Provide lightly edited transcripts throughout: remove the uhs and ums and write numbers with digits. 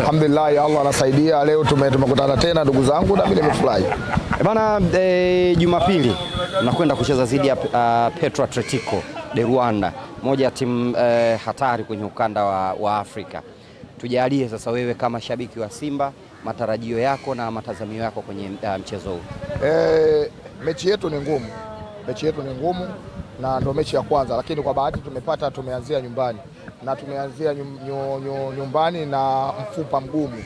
Alhamdulillah, Allah anasaidia. Leo tumekutana tena ndugu zangu na mimi nimefurahi. Bana, Jumapili nakwenda kucheza dhidi ya Petro Atletico de Rwanda, moja ya timu hatari kwenye ukanda wa Afrika. Tujalie sasa, wewe kama shabiki wa Simba, matarajio yako na matazamio yako kwenye mchezo huu. Mechi yetu ni ngumu. Mechi yetu ni ngumu na ndio mechi ya kwanza, lakini kwa bahati tumeanzia nyumbani na tumeanzia nyumbani na mfupa mgumu.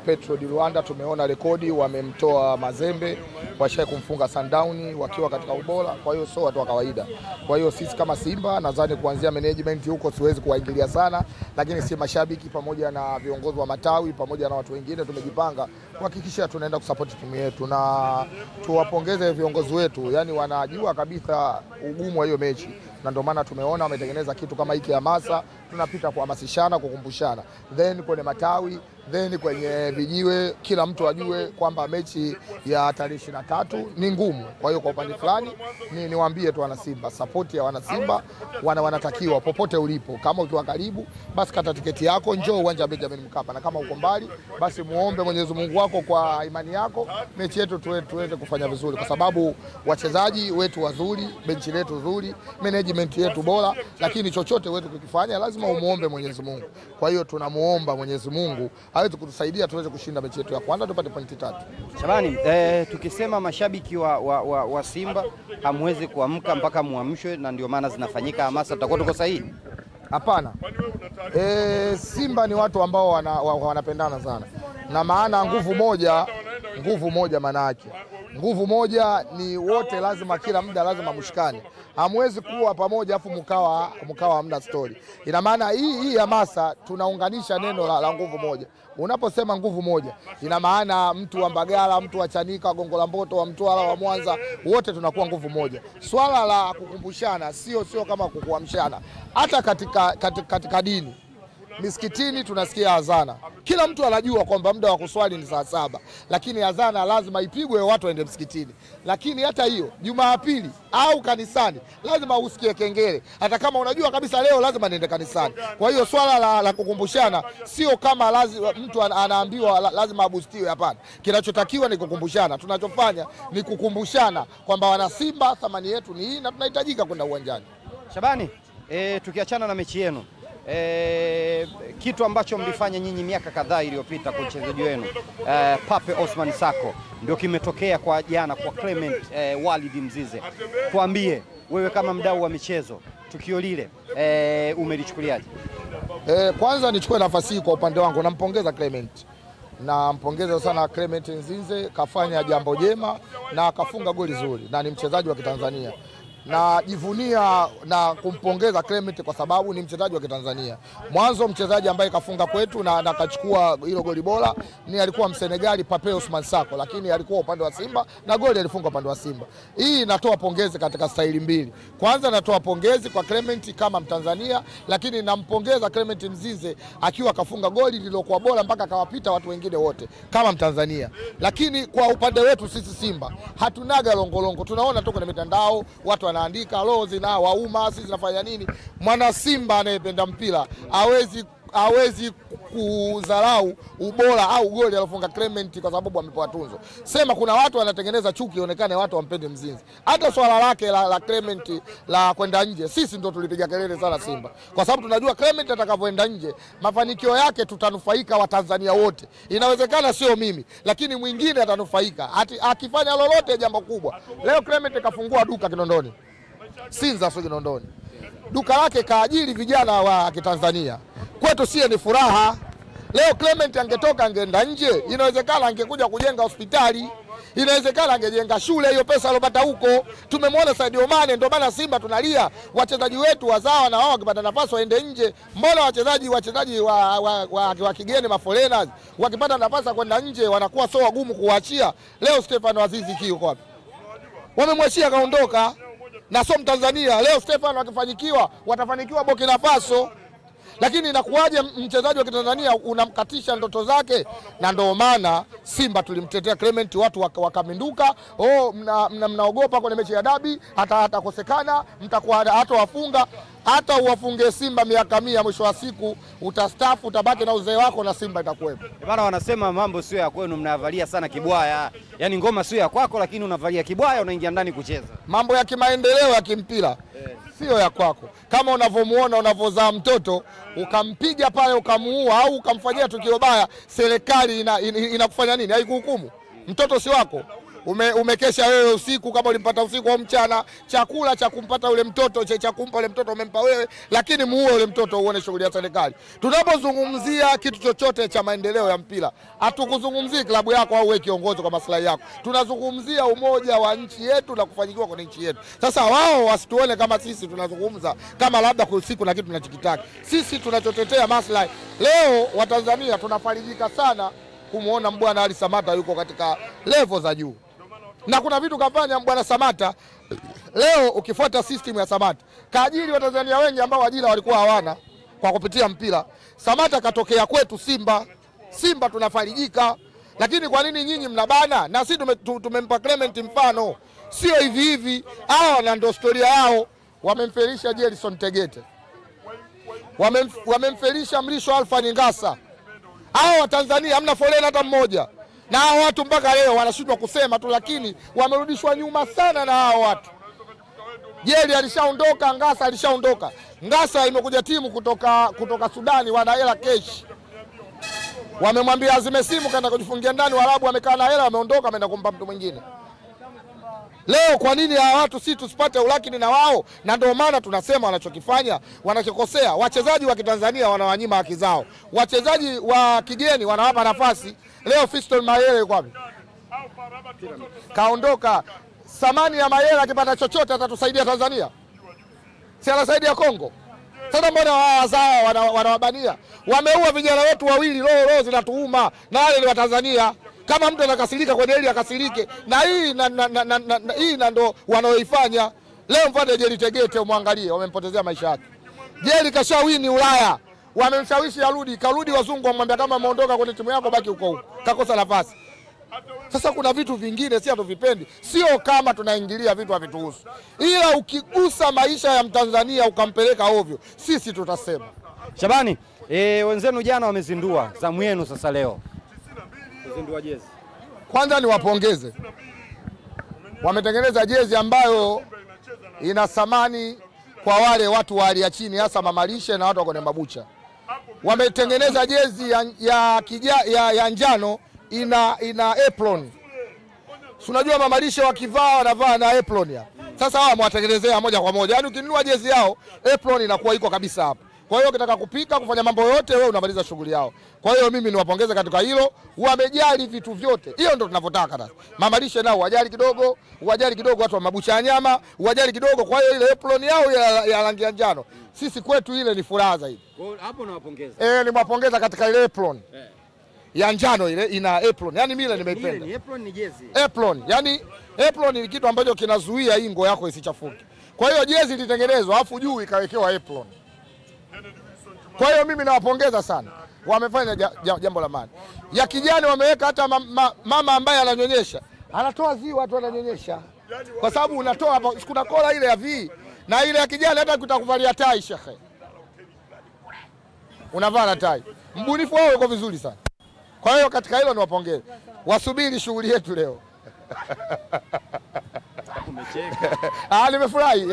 Petro di Rwanda tumeona rekodi, wamemtoa Mazembe, washaye kumfunga Sundown wakiwa katika ubora, kwa hiyo sio watu wa kawaida. Kwa hiyo sisi kama Simba, nadhani kuanzia management huko siwezi kuwaingilia sana, lakini si mashabiki pamoja na viongozi wa matawi pamoja na watu wengine tumejipanga kuhakikisha tunaenda kusupport timu yetu na tuwapongeze viongozi wetu, yani wanajua kabisa ugumu wa hiyo mechi, na ndio maana tumeona wametengeneza kitu kama hiki hamasa, tunapita kuhamasishana, kukumbushana, then kwenye matawi, then kwenye vijiwe, kila mtu ajue kwamba mechi ya tarehe 23 ni ngumu. Kwa hiyo kwa upande fulani niwaambie tu wana Simba, support ya wana Simba wanatakiwa popote ulipo. Kama ukiwa karibu, basi kata tiketi yako, njoo uwanja wa Benjamin Mkapa, na kama uko mbali, basi muombe Mwenyezi Mungu wako kwa imani yako mechi yetu tuweze kufanya vizuri, kwa sababu wachezaji wetu wazuri, benchi letu nzuri, management yetu bora, lakini chochote wetu kukifanya lazima umuombe Mwenyezi Mungu. Kwa hiyo tunamuomba Mwenyezi Mungu aweze kutusaidia tuweze kushinda mechi yetu ya kwanza tupate pointi 3. Shabani, tukisema mashabiki wa Simba hamwezi kuamka mpaka muamshwe, na ndio maana zinafanyika hamasa, tutakuwa tuko sahihi? Hapana. Simba ni watu ambao wanapendana sana, na maana nguvu moja maana yake. Nguvu moja ni wote, lazima kila muda lazima mshikane. Hamwezi kuwa pamoja afu mkawa hamna story. Ina maana hii hamasa tunaunganisha neno la nguvu moja. Unaposema nguvu moja, ina maana mtu wa Mbagala, mtu wa Chanika, Gongo la Mboto, wa Mtwara, wa Mwanza, wote tunakuwa nguvu moja. Swala la kukumbushana sio kama kukuamshana. Hata katika dini, misikitini tunasikia azana. Kila mtu anajua kwamba muda wa kuswali ni saa 7, lakini azana lazima ipigwe watu waende msikitini. Lakini hata hiyo Jumapili au kanisani lazima usikie kengele, hata kama unajua kabisa leo lazima niende kanisani. Kwa hiyo swala la kukumbushana sio kama lazima mtu anaambiwa lazima abustiwe, hapana. Kinachotakiwa ni kukumbushana. Tunachofanya ni kukumbushana kwamba wana Simba thamani yetu ni hii na tunahitajika kwenda uwanjani. Shabani, tukiachana na mechi yenu, kitu ambacho mlifanya nyinyi miaka kadhaa iliyopita kwa mchezaji wenu Pape Osman Sako ndio kimetokea kwa jana kwa Clement Walid Mzize. Tuambie wewe kama mdau wa michezo, tukio lile umelichukuliaje? Kwanza nichukue nafasi hii kwa upande wangu, nampongeza Clement. Nampongeza sana Clement Mzize, kafanya jambo jema na akafunga goli zuri na ni mchezaji wa Kitanzania. Najivunia na kumpongeza Clement kwa sababu ni mchezaji wa Kitanzania. Mwanzo mchezaji ambaye kafunga kwetu na akachukua hilo goli bora alikuwa Msenegali Pape Osman Sako, lakini alikuwa upande wa Simba na goli alifunga upande wa Simba. Hii natoa pongezi katika staili mbili. Kwanza natoa pongezi kwa Clement kama Mtanzania, lakini nampongeza Clement Mzize akiwa kafunga goli lililokuwa bora mpaka akawapita watu wengine wote kama Mtanzania. Lakini kwa upande wetu sisi Simba hatunaga longolongo. Tunaona tu kwenye mitandao watu wanaandika lozi na wauma sisi zinafanya nini. Mwana Simba anayependa mpira hawezi kudharau ubora au goli alofunga Clement kwa sababu amepewa tunzo. Sema kuna watu wanatengeneza chuki ionekane watu wampende Mzize. Hata swala lake la Clement la kwenda nje, sisi ndo tulipiga kelele sana Simba, kwa sababu tunajua Clement atakavyoenda nje mafanikio yake tutanufaika wa Tanzania wote. Inawezekana sio mimi, lakini mwingine atanufaika akifanya lolote jambo kubwa. Leo Clement kafungua duka Kinondoni, Sinza sio Kinondoni, duka lake kaajiri vijana wa Kitanzania. Kwetu sie ni furaha. Leo Clement angetoka angeenda nje, inawezekana angekuja kujenga hospitali, inawezekana angejenga shule, hiyo pesa alopata huko. Tumemwona Sadio Mane, ndio maana Simba tunalia wachezaji wetu wazawa na wao wakipata nafasi waende nje. Mbona wachezaji wa kigeni maforeigners wakipata nafasi kwenda nje wanakuwa so wagumu kuachia? Leo Stefano Azizi yuko wapi? Wamemwachia kaondoka na sio Mtanzania. Leo Stefano akifanikiwa watafanikiwa Burkina Faso. lakini inakuwaje mchezaji wa Kitanzania unamkatisha ndoto zake? Na ndio maana Simba tulimtetea Clement, watu wakaminduka, mnaogopa kwenye mechi ya dabi, hata kosekana mtakuwa hata wafunga, hata uwafunge Simba miaka 100, mwisho wa siku utastafu, utabaki na uzee wako na Simba itakuwepo. Bana, wanasema mambo sio ya kwenu, mnavalia sana kibwaya. Yaani ngoma sio ya kwako, lakini unavalia kibwaya, unaingia ndani kucheza. Mambo ya kimaendeleo ya kimpira sio ya kwako. Kama unavomuona unavozaa mtoto ukampiga pale ukamuua au ukamfanyia tukio baya, serikali inakufanya nini? Haikuhukumu. Mtoto si wako. Umekesha wewe usiku, kama ulimpata usiku au mchana, chakula cha kumpata yule mtoto cha kumpa yule mtoto umempa wewe, lakini muue yule mtoto uone shughuli ya serikali. Tunapozungumzia kitu chochote cha maendeleo ya mpira, hatukuzungumzii klabu yako au wewe kiongozi kwa maslahi yako. Tunazungumzia umoja wa nchi yetu na kufanyikiwa kwenye nchi yetu. Sasa wao wasituone kama sisi tunazungumza kama labda kwa usiku na kitu tunachokitaka. Sisi tunachotetea maslahi. Leo Watanzania tunafarijika sana kumuona Mbwana Ali Samata yuko katika level za juu. Na kuna vitu kafanya Mbwana Samata. Leo ukifuata system ya Samata, kaajiri Watanzania wengi ambao ajira walikuwa hawana kwa kupitia mpira. Samata katokea kwetu Simba tunafarijika. Lakini kwa nini nyinyi mnabana? Na sisi tumempa Clement mfano. Sio hivi hivi. Hao na ndio historia yao. Wamemfelisha Jelson Tegete. Wamemfelisha Mrisho Alfa Ngasa. Hao Watanzania hamna foleni hata mmoja. Na hao watu mpaka leo wanashindwa kusema tu, lakini wamerudishwa nyuma sana na hao watu. Jeli alishaondoka, Ngasa alishaondoka. Ngasa imekuja timu kutoka Sudani, wana hela cash. Wamemwambia azime simu kaenda kujifungia ndani, Waarabu wamekaa na hela, wameondoka wameenda kumpa mtu mwingine. Leo kwa nini hawa watu si tusipate ulakini na wao? Na ndio maana tunasema wanachokifanya wanachokosea. Wachezaji wa Kitanzania wanawanyima haki zao. Wachezaji wa kigeni wanawapa nafasi. Leo Fiston Mayele yuko wapi? Kaondoka. Samani ya Mayele akipata chochote atatusaidia Tanzania? Si anasaidia Kongo? Sasa mbona wazao wanawabania? Wameua vijana wetu wawili, roho zinatuuma, na wale ni wa Tanzania. Kama mtu anakasirika kwenye hili akasirike. Na hii ndo wanaoifanya. Leo mfano Jeli Tegete umwangalie, wamempotezea maisha yake. Jeli kashawini Ulaya. Wamemshawishi arudi, karudi wazungu wamwambia kama umeondoka kwenye timu yako baki huko huko. Kakosa nafasi. Sasa kuna vitu vingine si hatuvipendi. Sio kama tunaingilia vitu havituhusu. Ila ukigusa maisha ya Mtanzania ukampeleka ovyo, sisi tutasema. Shabani, wenzenu jana wamezindua, zamu yenu sasa leo. Kuzindua jezi. Kwanza ni wapongeze. Wametengeneza jezi ambayo ina thamani kwa wale watu wa hali ya chini, hasa mamalishe na watu wa kwenye mabucha. Wametengeneza jezi ya njano ina apron. Unajua mamalishe wakivaa wanavaa na apron ya. Sasa wao wamewatengenezea moja kwa moja. Yaani ukinunua jezi yao, apron inakuwa iko kabisa hapa. Kwa hiyo ukitaka kupika, kufanya mambo yote, wewe unamaliza shughuli yao. Kwa hiyo mimi niwapongeze katika hilo, wamejali vitu vyote. Hiyo ndio tunavyotaka sasa. Mamalishe nao wajali kidogo watu wa mabucha ya nyama, wajali kidogo. Kwa hiyo ile apron yao ya rangi ya njano, sisi kwetu ile ni furaha zaidi. Kwa hiyo hapo nawapongeza. Nimewapongeza katika ile apron. Ya njano ile ina apron. Yaani mimi nimeipenda. Ni apron ni jezi. Apron, yani apron ni kitu ambacho kinazuia ingo yako isichafuke. Kwa hiyo jezi ilitengenezwa afu juu ikawekewa apron. Kwa hiyo mimi nawapongeza sana. Wamefanya jambo la maana. Ya kijani wameweka hata mama ambaye ananyonyesha. Anatoa ziwa watu wananyonyesha. Kwa sababu unatoa hapa kuna kola ile ya V na ile ya kijani hata kutakuvalia tai shekhe. Unavaa na tai. Mbunifu wao uko vizuri sana. Kwa hiyo katika hilo niwapongeze. Wasubiri shughuli yetu leo. Umecheka. Nimefurahi.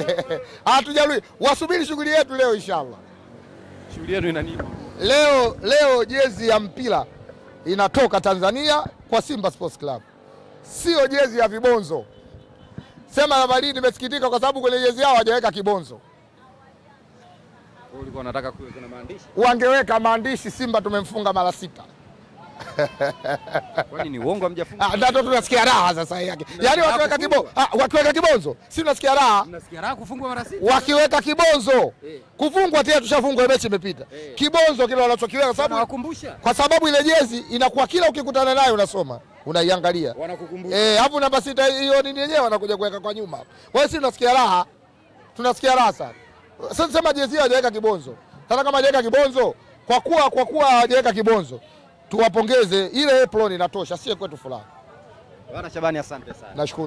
Hatujarudi. Wasubiri shughuli yetu leo inshallah. Shughuli yenu ina nini? Leo jezi ya mpira inatoka Tanzania kwa Simba Sports Club. Sio jezi ya vibonzo. Sema na Balidi nimesikitika kwa sababu kwenye jezi yao hawajaweka kibonzo. Ulikuwa unataka kuweka na maandishi? Wangeweka maandishi Simba tumemfunga mara 6. Kwani ni uongo hamjafunga? Ndio tunasikia raha sasa yake. Yaani wakiweka kibonzo, si tunasikia raha. Tunasikia raha kufungwa mara 6. Wakiweka kibonzo. Kufungwa tena tushafungwa mechi imepita. Kibonzo kile wanachokiweka kwa sababu ile jezi inakuwa kila ukikutana nayo unasoma, unaiangalia. Wanakukumbusha. Hapo namba 6 hiyo nini yenyewe wanakuja kuweka kwa nyuma. Kwa hiyo sisi tunasikia raha. Tunasikia raha sana. Sasa sema jezi hawajaweka kibonzo. Sasa kama hajaweka kibonzo, kwa kuwa hajaweka kibonzo, tuwapongeze, ile apron inatosha, sie kwetu fulani. Bwana Shabani, asante sana. Nashukuru.